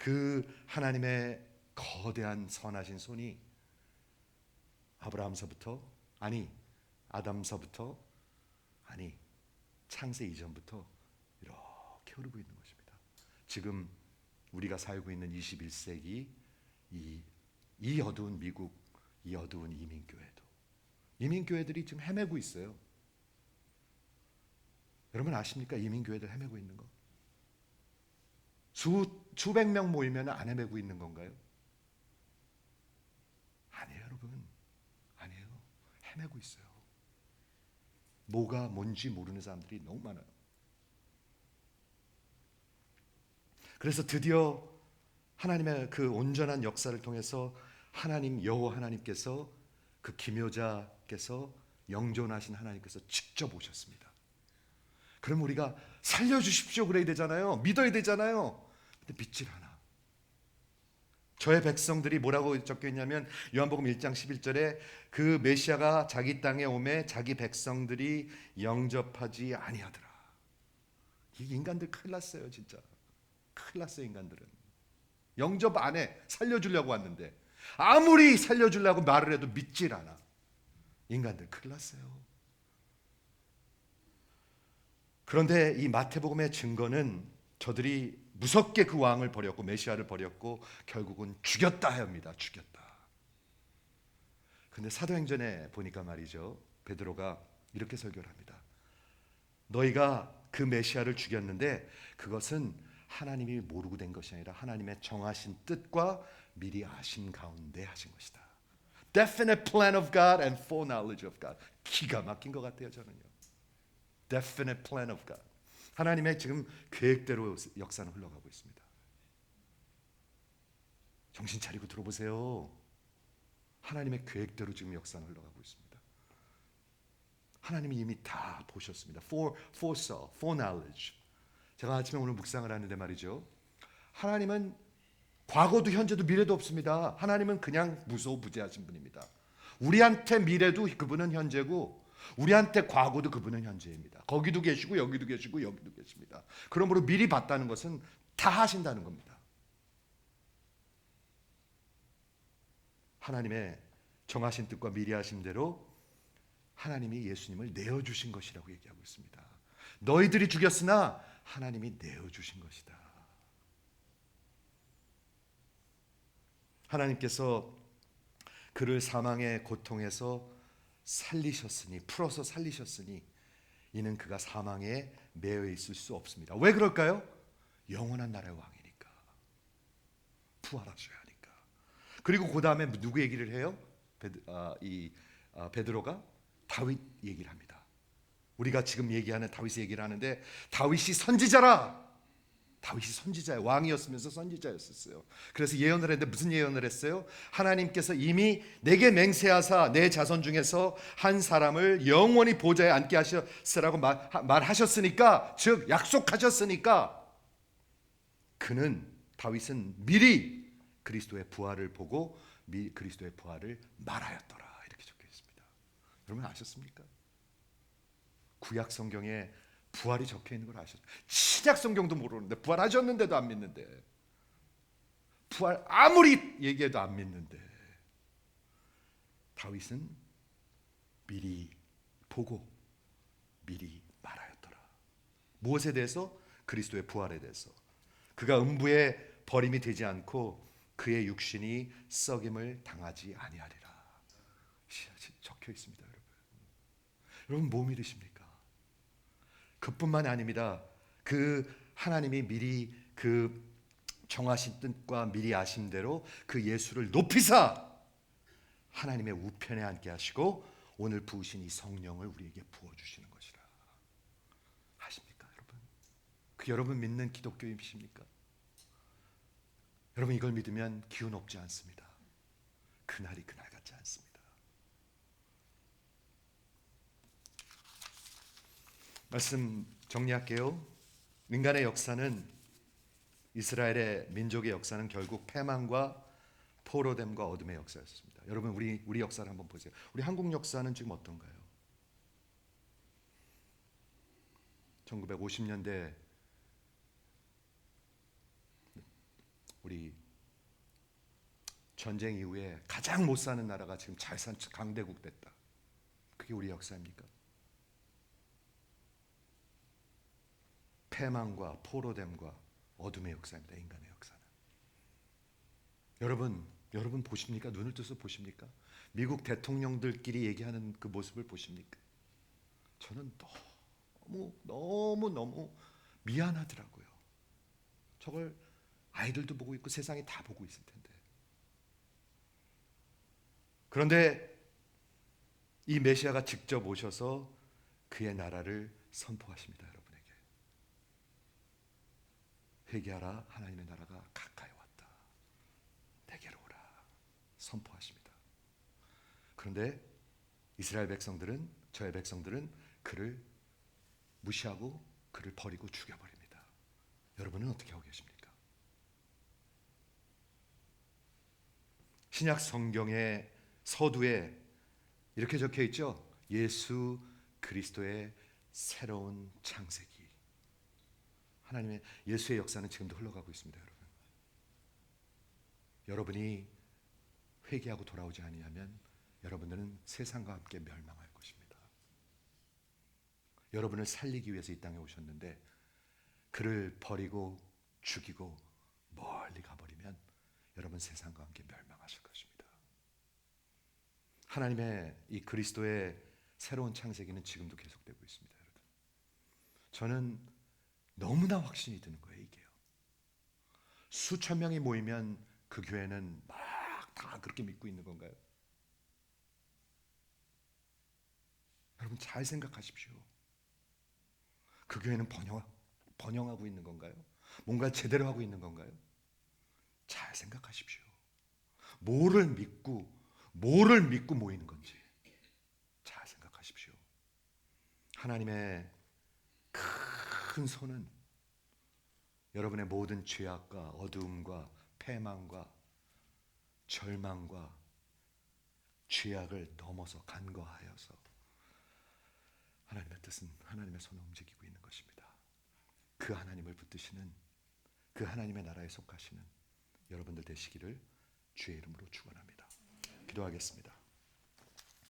그 하나님의 거대한 선하신 손이 아브라함서부터, 아니 아담서부터, 아니 창세 이전부터 이렇게 흐르고 있는 것입니다. 지금 우리가 살고 있는 21세기 이 어두운 미국, 이 어두운 이민교회들이 지금 헤매고 있어요. 여러분 아십니까? 이민교회들 헤매고 있는 거. 수백 명 모이면 안 헤매고 있는 건가요? 아니에요, 여러분. 아니에요. 헤매고 있어요. 뭐가 뭔지 모르는 사람들이 너무 많아요. 그래서 드디어 하나님의 그 온전한 역사를 통해서 하나님 여호와 하나님께서, 그 기묘자께서, 영존하신 하나님께서 직접 오셨습니다. 그럼 우리가 살려주십시오 그래야 되잖아요. 믿어야 되잖아요. 근데 믿질 않아. 저의 백성들이 뭐라고 적혀 있냐면 요한복음 1장 11절에 그 메시아가 자기 땅에 오매 자기 백성들이 영접하지 아니하더라. 이 인간들 큰일 났어요. 진짜 큰일 났어요. 인간들은 영접 안 해. 살려주려고 왔는데 아무리 살려주려고 말을 해도 믿질 않아. 인간들 큰일 났어요. 그런데 이 마태복음의 증거는 저들이 무섭게 그 왕을 버렸고 메시아를 버렸고 결국은 죽였다 합니다. 죽였다. 근데 사도행전에 보니까 말이죠, 베드로가 이렇게 설교를 합니다. 너희가 그 메시아를 죽였는데 그것은 하나님이 모르고 된 것이 아니라 하나님의 정하신 뜻과 미리 아심 가운데 하신 것이다. Definite plan of God and foreknowledge of God. 기가 막힌 것 같아요. 저는요. Definite plan of God. 하나님의 지금 계획대로 역사는 흘러가고 있습니다. 정신 차리고 들어보세요. 하나님의 계획대로 지금 역사는 흘러가고 있습니다. 하나님이 이미 다 보셨습니다. Foreknowledge. 제가 아침에 오늘 묵상을 하는데 말이죠, 하나님은 과거도 현재도 미래도 없습니다. 하나님은 그냥 무소부재하신 분입니다. 우리한테 미래도 그분은 현재고 우리한테 과거도 그분은 현재입니다. 거기도 계시고 여기도 계시고 여기도 계십니다. 그러므로 미리 봤다는 것은 다 하신다는 겁니다. 하나님의 정하신 뜻과 미리 하신 대로 하나님이 예수님을 내어주신 것이라고 얘기하고 있습니다. 너희들이 죽였으나 하나님이 내어주신 것이다. 하나님께서 그를 사망의 고통에서 살리셨으니, 풀어서 살리셨으니 이는 그가 사망에 매여 있을 수 없습니다. 왜 그럴까요? 영원한 나라의 왕이니까. 부활하셔야 하니까. 그리고 그 다음에 누구 얘기를 해요? 베드로가 다윗 얘기를 합니다. 우리가 지금 얘기하는 다윗의 얘기를 하는데 다윗이 선지자라. 다윗이 선지자예요. 왕이었으면서 선지자였었어요. 그래서 예언을 했는데 무슨 예언을 했어요? 하나님께서 이미 내게 맹세하사 내 자손 중에서 한 사람을 영원히 보좌에 앉게 하셨으라고 말하셨으니까, 즉 약속하셨으니까 다윗은 미리 그리스도의 부활을 보고 그리스도의 부활을 말하였더라. 이렇게 적혀 있습니다. 여러분 아셨습니까? 구약 성경에 부활이 적혀 있는 걸 아셨어요? 신약 성경도 모르는데 부활하셨는데도 안 믿는데, 부활 아무리 얘기해도 안 믿는데, 다윗은 미리 보고 미리 말하였더라. 무엇에 대해서? 그리스도의 부활에 대해서. 그가 음부에 버림이 되지 않고 그의 육신이 썩임을 당하지 아니하리라. 적혀 있습니다. 여러분 뭐 믿으십니까? 그뿐만이 아닙니다. 그 하나님이 미리 그 정하신 뜻과 미리 아신 대로 그 예수를 높이사 하나님의 우편에 앉게 하시고 오늘 부으신 이 성령을 우리에게 부어주시는 것이라. 아십니까 여러분? 그 여러분 믿는 기독교인이십니까? 여러분 이걸 믿으면 기운 없지 않습니다. 그날이 그날 같지 않습니다. 말씀 정리할게요. 인간의 역사는, 이스라엘의 민족의 역사는 결국 패망과 포로됨과 어둠의 역사였습니다. 여러분 우리 역사를 한번 보세요. 우리 한국 역사는 지금 어떤가요? 1950년대 우리 전쟁 이후에 가장 못 사는 나라가 지금 잘 산 강대국 됐다. 그게 우리 역사입니까? 패망과 포로됨과 어둠의 역사입니다. 인간의 역사는. 여러분 보십니까? 눈을 떠서 보십니까? 미국 대통령들끼리 얘기하는 그 모습을 보십니까? 저는 너무 미안하더라고요. 저걸 아이들도 보고 있고 세상이 다 보고 있을 텐데. 그런데 이 메시아가 직접 오셔서 그의 나라를 선포하십니다. 여러분에게. 회개하라, 하나님의 나라가 가까이 왔다. 내게로 오라. 선포하십니다. 그런데 이스라엘 백성들은, 저의 백성들은 그를 무시하고 그를 버리고 죽여버립니다. 여러분은 어떻게 하고 계십니까? 신약 성경의 서두에 이렇게 적혀 있죠. 예수 그리스도의 새로운 창세기. 하나님의 예수의 역사는 지금도 흘러가고 있습니다, 여러분. 여러분이 회개하고 돌아오지 아니하면 여러분들은 세상과 함께 멸망할 것입니다. 여러분을 살리기 위해서 이 땅에 오셨는데 그를 버리고 죽이고 멀리 가버리면 여러분 세상과 함께 멸망하실 것입니다. 하나님의 이 그리스도의 새로운 창세기는 지금도 계속되고 있습니다, 여러분. 저는 너무나 확신이 드는 거예요, 이게요. 수천 명이 모이면 그 교회는 막 다 그렇게 믿고 있는 건가요? 여러분 잘 생각하십시오. 그 교회는 번영하고 있는 건가요? 뭔가 제대로 하고 있는 건가요? 잘 생각하십시오. 뭐를 믿고 모이는 건지 잘 생각하십시오. 하나님의 큰 손은 여러분의 모든 죄악과 어두움과 패망과 절망과 죄악을 넘어서 간과하여서 하나님의 뜻은 하나님의 손을 움직이고 있는 것입니다. 그 하나님을 붙드시는, 그 하나님의 나라에 속하시는 여러분들 되시기를 주의 이름으로 축원합니다. 기도하겠습니다.